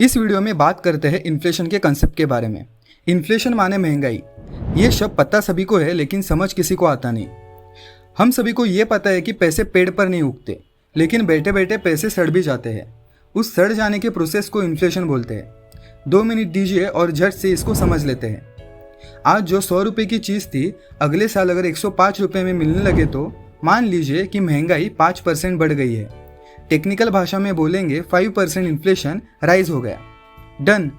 इस वीडियो में बात करते हैं इन्फ्लेशन के कंसेप्ट के बारे में। इन्फ्लेशन माने महंगाई। ये शब्द पता सभी को है, लेकिन समझ किसी को आता नहीं। हम सभी को ये पता है कि पैसे पेड़ पर नहीं उगते, लेकिन बैठे बैठे पैसे सड़ भी जाते हैं। उस सड़ जाने के प्रोसेस को इन्फ्लेशन बोलते हैं। 2 मिनट दीजिए और झट से इसको समझ लेते हैं। आज जो 100 रुपये की चीज़ थी, अगले साल अगर 105 रुपये में मिलने लगे तो मान लीजिए कि महंगाई 5% बढ़ गई है। टेक्निकल भाषा में बोलेंगे 5% इन्फ्लेशन राइज हो गया। डन।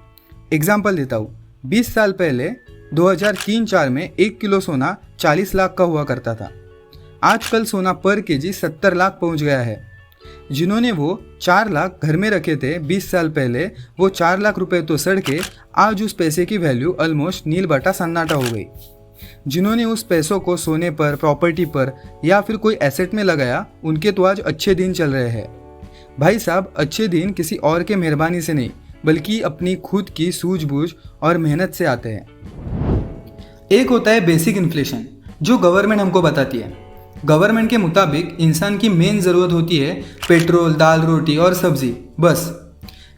एग्जाम्पल देता हूँ। 20 साल पहले 2003-4 में 1 किलो सोना 40 लाख का हुआ करता था। आजकल सोना पर केजी 70 लाख पहुँच गया है। जिन्होंने वो 4 लाख घर में रखे थे 20 साल पहले, वो 4 लाख रुपए तो सड़ के आज उस पैसे की वैल्यू ऑलमोस्ट नील बटा सन्नाटा हो गई। जिन्होंने उस पैसों को सोने पर, प्रॉपर्टी पर या फिर कोई एसेट में लगाया, उनके तो आज अच्छे दिन चल रहे हैं। भाई साहब, अच्छे दिन किसी और के मेहरबानी से नहीं, बल्कि अपनी खुद की सूझबूझ और मेहनत से आते हैं। एक होता है बेसिक इन्फ्लेशन, जो गवर्नमेंट हमको बताती है। गवर्नमेंट के मुताबिक इंसान की मेन ज़रूरत होती है पेट्रोल, दाल, रोटी और सब्जी, बस।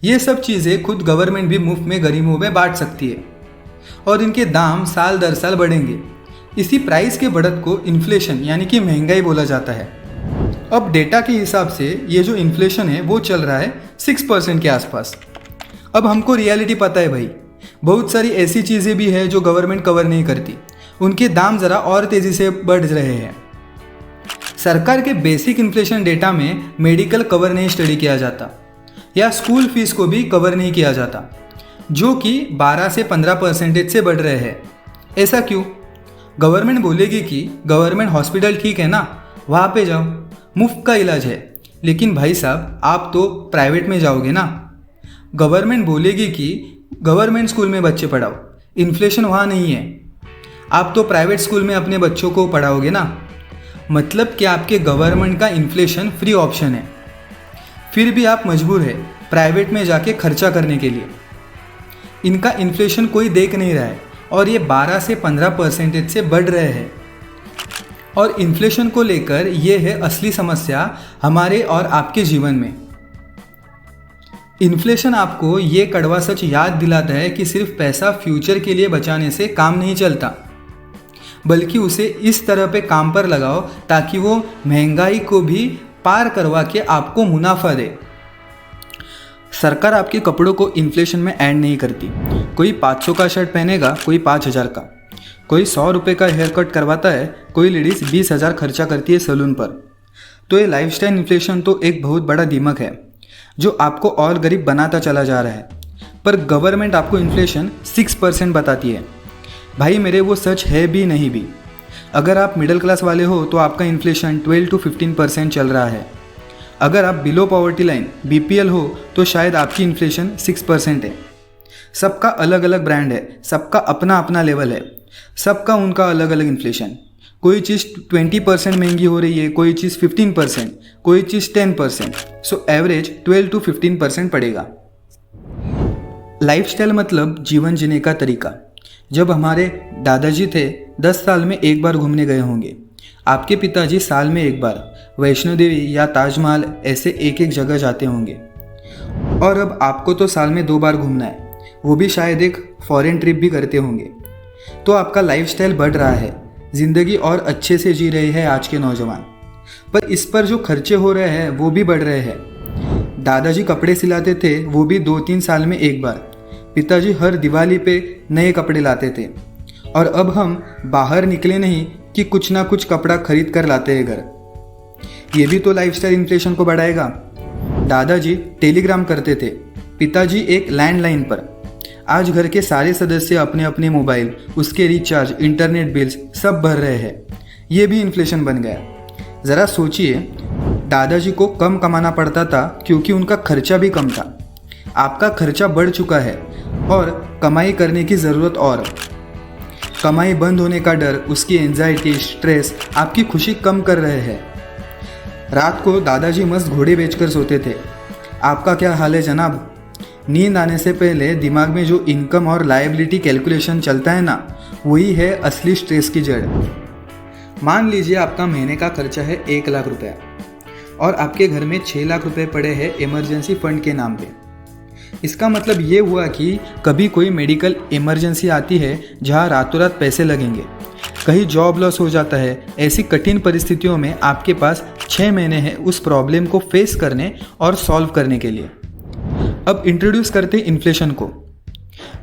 ये सब चीज़ें खुद गवर्नमेंट भी मुफ्त में गरीबों में बांट सकती है और इनके दाम साल दर साल बढ़ेंगे। इसी प्राइस के बढ़त को इन्फ्लेशन यानी कि महंगाई बोला जाता है। अब डेटा के हिसाब से ये जो इन्फ्लेशन है वो चल रहा है 6% के आसपास। अब हमको रियलिटी पता है भाई, बहुत सारी ऐसी चीज़ें भी हैं जो गवर्नमेंट कवर नहीं करती, उनके दाम ज़रा और तेज़ी से बढ़ रहे हैं। सरकार के बेसिक इन्फ्लेशन डेटा में मेडिकल कवर नहीं स्टडी किया जाता या स्कूल फीस को भी कवर नहीं किया जाता, जो कि 12 से 15% से बढ़ रहे हैं। ऐसा क्यों? गवर्नमेंट बोलेगी कि गवर्नमेंट हॉस्पिटल ठीक है ना, वहाँ पे जाओ, मुफ्त का इलाज है। लेकिन भाई साहब, आप तो प्राइवेट में जाओगे ना। गवर्नमेंट बोलेगी कि गवर्नमेंट स्कूल में बच्चे पढ़ाओ, इन्फ्लेशन वहाँ नहीं है। आप तो प्राइवेट स्कूल में अपने बच्चों को पढ़ाओगे ना। मतलब कि आपके गवर्नमेंट का इन्फ्लेशन फ्री ऑप्शन है, फिर भी आप मजबूर है प्राइवेट में जाके खर्चा करने के लिए। इनका इन्फ्लेशन कोई देख नहीं रहा है और ये 12 से 15% से बढ़ रहे हैं। और इन्फ्लेशन को लेकर ये है असली समस्या हमारे और आपके जीवन में। इन्फ्लेशन आपको ये कड़वा सच याद दिलाता है कि सिर्फ पैसा फ्यूचर के लिए बचाने से काम नहीं चलता, बल्कि उसे इस तरह पे काम पर लगाओ ताकि वो महंगाई को भी पार करवा के आपको मुनाफा दे। सरकार आपके कपड़ों को इन्फ्लेशन में ऐड नहीं करती। कोई 500 का शर्ट पहनेगा, कोई 5000 का, कोई 100 रुपये का हेयर कट करवाता है, कोई लेडीज़ 20,000 खर्चा करती है सैलून पर। तो ये लाइफस्टाइल इन्फ्लेशन तो एक बहुत बड़ा दिमाग है जो आपको और गरीब बनाता चला जा रहा है। पर गवर्नमेंट आपको इन्फ्लेशन 6% बताती है। भाई मेरे, वो सच है भी नहीं भी। अगर आप मिडिल क्लास वाले हो तो आपका इन्फ्लेशन 12 to 15% चल रहा है। अगर आप बिलो पॉवर्टी लाइन BPL हो तो शायद आपकी इन्फ्लेशन 6% है। सबका अलग अलग ब्रांड है, सबका अपना अपना लेवल है, सबका उनका अलग अलग इन्फ्लेशन। कोई चीज़ 20% महंगी हो रही है, कोई चीज़ 15%, कोई चीज़ 10%। सो एवरेज 12 to 15% पड़ेगा। लाइफस्टाइल मतलब जीवन जीने का तरीका। जब हमारे दादाजी थे 10 साल में एक बार घूमने गए होंगे। आपके पिताजी साल में एक बार वैष्णो देवी या ताजमहल ऐसे एक एक जगह जाते होंगे। और अब आपको तो साल में 2 बार घूमना है, वो भी शायद एक फॉरेन ट्रिप भी करते होंगे। तो आपका लाइफस्टाइल बढ़ रहा है, ज़िंदगी और अच्छे से जी रहे हैं आज के नौजवान। पर इस पर जो खर्चे हो रहे हैं वो भी बढ़ रहे हैं। दादाजी कपड़े सिलाते थे, वो भी 2-3 साल में एक बार। पिताजी हर दिवाली पे नए कपड़े लाते थे। और अब हम बाहर निकले नहीं कि कुछ ना कुछ कपड़ा खरीद कर लाते हैं घर। ये भी तो लाइफस्टाइल इन्फ्लेशन को बढ़ाएगा। दादाजी टेलीग्राम करते थे, पिताजी एक लैंडलाइन पर। आज घर के सारे सदस्य अपने अपने मोबाइल, उसके रिचार्ज, इंटरनेट बिल्स सब भर रहे हैं। ये भी इन्फ्लेशन बन गया। ज़रा सोचिए, दादाजी को कम कमाना पड़ता था क्योंकि उनका खर्चा भी कम था। आपका खर्चा बढ़ चुका है और कमाई करने की ज़रूरत और। कमाई बंद होने का डर, उसकी एंजाइटी, स्ट्रेस आपकी खुशी कम कर रहे हैं। रात को दादाजी मस्त घोड़े बेचकर सोते थे। आपका क्या हाल है जनाब? नींद आने से पहले दिमाग में जो इनकम और लायबिलिटी कैलकुलेशन चलता है ना, वही है असली स्ट्रेस की जड़। मान लीजिए आपका महीने का खर्चा है 1 लाख रुपया और आपके घर में 6 लाख रुपए पड़े हैं इमरजेंसी फंड के नाम पे। इसका मतलब ये हुआ कि कभी कोई मेडिकल इमरजेंसी आती है जहाँ रातों रात पैसे लगेंगे, कहीं जॉब लॉस हो जाता है। ऐसी कठिन परिस्थितियों में आपके पास 6 महीने हैं उस प्रॉब्लम को फेस करने और सॉल्व करने के लिए। अब इंट्रोड्यूस करते हैं इन्फ्लेशन को।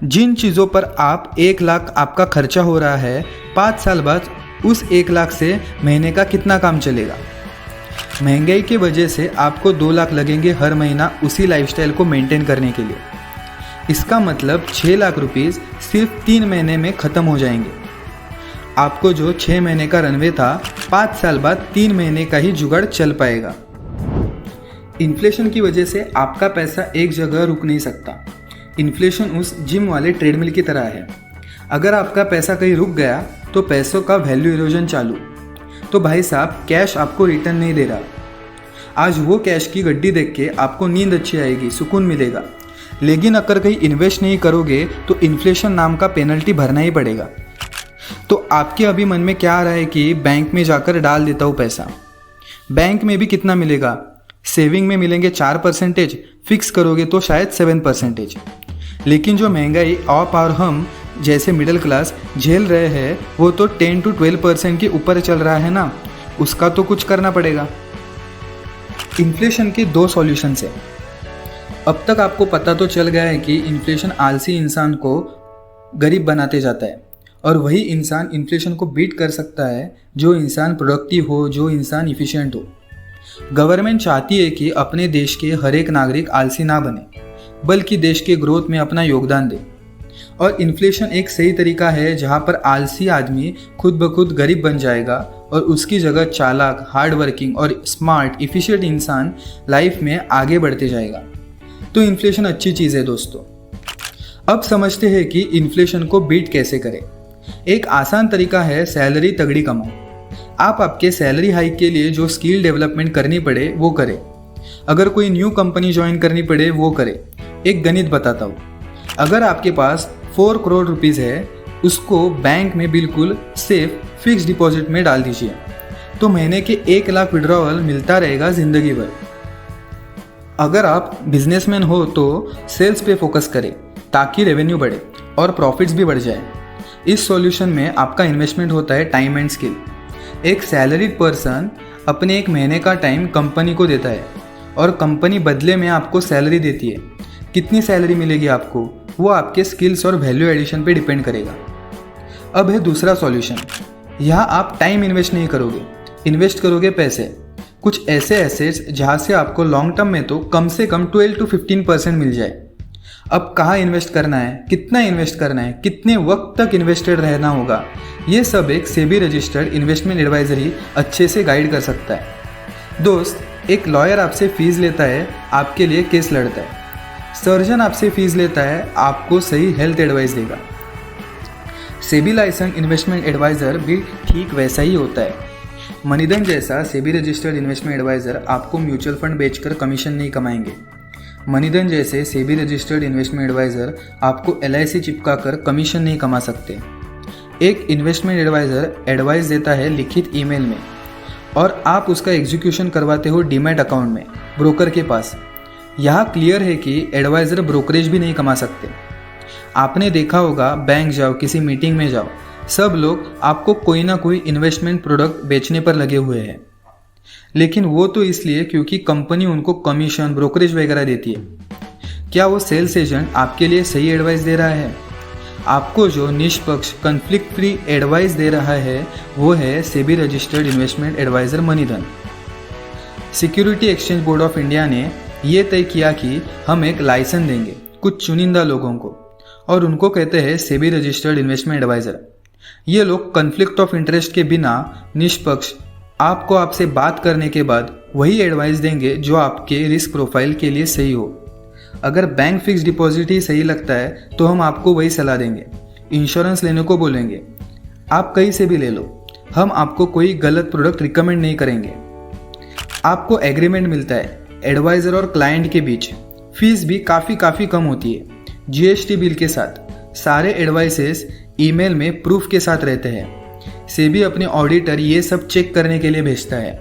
जिन चीज़ों पर आप 1 लाख आपका खर्चा हो रहा है, 5 साल बाद उस 1 लाख से महीने का कितना काम चलेगा। महंगाई की वजह से आपको 2 लाख लगेंगे हर महीना उसी लाइफस्टाइल को मेंटेन करने के लिए। इसका मतलब 6 लाख रुपीस सिर्फ 3 महीने में ख़त्म हो जाएंगे। आपको जो 6 महीने का रनवे था, 5 साल बाद 3 महीने का ही जुगाड़ चल पाएगा। इन्फ्लेशन की वजह से आपका पैसा एक जगह रुक नहीं सकता। इन्फ्लेशन उस जिम वाले ट्रेडमिल की तरह है। अगर आपका पैसा कहीं रुक गया तो पैसों का वैल्यू इरोजन चालू। तो भाई साहब, कैश आपको रिटर्न नहीं दे रहा। आज वो कैश की गड्डी देख के आपको नींद अच्छी आएगी, सुकून मिलेगा, लेकिन अगर कहीं इन्वेस्ट नहीं करोगे तो इन्फ्लेशन नाम का पेनल्टी भरना ही पड़ेगा। तो आपके अभी मन में क्या आ रहा है कि बैंक में जाकर डाल देता हूँ पैसा। बैंक में भी कितना मिलेगा? सेविंग में मिलेंगे 4%, फिक्स करोगे तो शायद 7%। लेकिन जो महंगाई आप और हम जैसे मिडिल क्लास झेल रहे हैं वो तो 10 to 12% के ऊपर चल रहा है ना, उसका तो कुछ करना पड़ेगा। इन्फ्लेशन के 2 सॉल्यूशंस है। अब तक आपको पता तो चल गया है कि इन्फ्लेशन आलसी इंसान को गरीब बनाते जाता है, और वही इंसान इन्फ्लेशन को बीट कर सकता है जो इंसान प्रोडक्टिव हो, जो इंसान इफिशिएंट हो। गवर्नमेंट चाहती है कि अपने देश के हर एक नागरिक आलसी ना बने, बल्कि देश के ग्रोथ में अपना योगदान दे। और इन्फ्लेशन एक सही तरीका है जहां पर आलसी आदमी खुद ब खुद गरीब बन जाएगा और उसकी जगह चालाक, हार्ड वर्किंग और स्मार्ट इफिशिएंट इंसान लाइफ में आगे बढ़ते जाएगा। तो इन्फ्लेशन अच्छी चीज़ है दोस्तों। अब समझते हैं कि इन्फ्लेशन को बीट कैसे करें। एक आसान तरीका है सैलरी तगड़ी कमाओ। आप आपके सैलरी हाइक के लिए जो स्किल डेवलपमेंट करनी पड़े वो करें। अगर कोई न्यू कंपनी ज्वाइन करनी पड़े वो करें। एक गणित बताता हूँ। अगर आपके पास 4 करोड़ रुपीज़ है, उसको बैंक में बिल्कुल सेफ फिक्स डिपॉजिट में डाल दीजिए, तो महीने के 1 लाख विड्रॉवल मिलता रहेगा ज़िंदगी भर। अगर आप बिजनेसमैन हो तो सेल्स पे फोकस करें ताकि रेवेन्यू बढ़े और प्रॉफिट्स भी बढ़ जाए। इस सॉल्यूशन में आपका इन्वेस्टमेंट होता है टाइम एंड स्किल। एक सैलरीड पर्सन अपने 1 महीने का टाइम कंपनी को देता है और कंपनी बदले में आपको सैलरी देती है। कितनी सैलरी मिलेगी आपको, वो आपके स्किल्स और वैल्यू एडिशन पे डिपेंड करेगा। अब है दूसरा सॉल्यूशन। यहाँ आप टाइम इन्वेस्ट नहीं करोगे, इन्वेस्ट करोगे पैसे। कुछ ऐसे एसेट्स जहाँ से आपको लॉन्ग टर्म में तो कम से कम 12 to 15% मिल जाए। अब कहाँ इन्वेस्ट करना है, कितना इन्वेस्ट करना है, कितने वक्त तक इन्वेस्टेड रहना होगा, ये सब एक सेबी रजिस्टर्ड इन्वेस्टमेंट एडवाइजर ही अच्छे से गाइड कर सकता है। दोस्त, एक लॉयर आपसे फीस लेता है, आपके लिए केस लड़ता है। सर्जन आपसे फीस लेता है, आपको सही हेल्थ एडवाइस देगा। सेबी लाइसेंस इन्वेस्टमेंट एडवाइज़र भी ठीक वैसा ही होता है। मनीधन जैसा सेबी रजिस्टर्ड इन्वेस्टमेंट एडवाइज़र आपको म्यूचुअल फंड बेचकर कमीशन नहीं कमाएंगे। मनीधन जैसे सेबी रजिस्टर्ड इन्वेस्टमेंट एडवाइज़र आपको LIC चिपका कर कमीशन नहीं कमा सकते। एक इन्वेस्टमेंट एडवाइज़र एडवाइस देता है लिखित ईमेल में, और आप उसका एग्जीक्यूशन करवाते हो डीमैट अकाउंट में ब्रोकर के पास। यहाँ क्लियर है कि एडवाइज़र ब्रोकरेज भी नहीं कमा सकते। आपने देखा होगा, बैंक जाओ, किसी मीटिंग में जाओ, सब लोग आपको कोई ना कोई इन्वेस्टमेंट प्रोडक्ट बेचने पर लगे हुए हैं, लेकिन वो तो इसलिए क्योंकि कंपनी उनको कमीशन, ब्रोकरेज वगैरह देती है। क्या वो सेल्स एजेंट आपके लिए सही एडवाइस दे रहा है? आपको जो निष्पक्ष, कन्फ्लिक्ट फ्री एडवाइस दे रहा है वो है सेबी रजिस्टर्ड इन्वेस्टमेंट एडवाइज़र मनीधन। Security Exchange Board of India ने ये तय किया कि हम एक लाइसेंस देंगे कुछ चुनिंदा लोगों को, और उनको कहते हैं सेबी रजिस्टर्ड इन्वेस्टमेंट एडवाइज़र। ये लोग कन्फ्लिक्ट ऑफ इंटरेस्ट के बिना निष्पक्ष आपसे बात करने के बाद वही एडवाइस देंगे जो आपके रिस्क प्रोफाइल के लिए सही हो। अगर बैंक फिक्स डिपॉजिट ही सही लगता है तो हम आपको वही सलाह देंगे। इंश्योरेंस लेने को बोलेंगे, आप कहीं से भी ले लो, हम आपको कोई गलत प्रोडक्ट रिकमेंड नहीं करेंगे। आपको एग्रीमेंट मिलता है एडवाइज़र और क्लाइंट के बीच। फीस भी काफ़ी कम होती है। GST बिल के साथ सारे एडवाइसेस ईमेल में प्रूफ के साथ रहते हैं। सेबी अपने ऑडिटर ये सब चेक करने के लिए भेजता है।